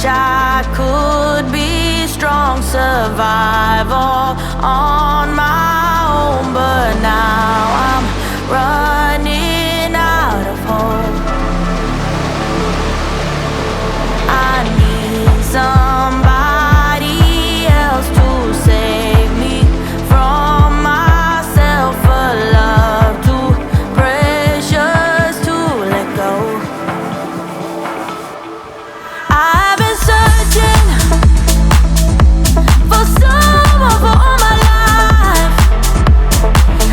wish I could be strong, survive all on my own, but now I'm running out of hope. I need somebody else to save me from myself, a love too precious to let go. I've been searching for someone for all my life.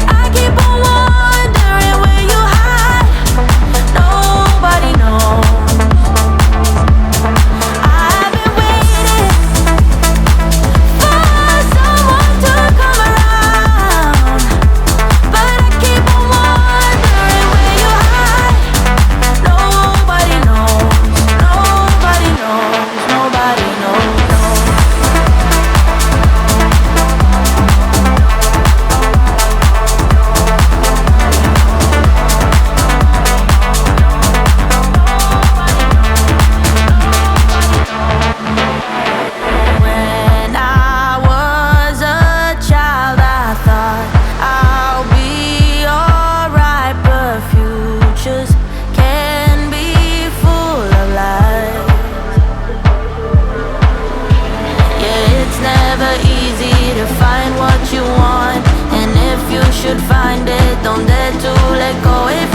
I keep on wondering where you hide. Nobody knows. I've been waiting for someone to come around, but I keep on wondering where you hide. Nobody knows. Nobody knows. Nobody knows. When I was a child, I thought I'll be alright, but futures can be full of lies. Yeah, it's never easy to find what you want, and if you should find it, don't dare to let go. If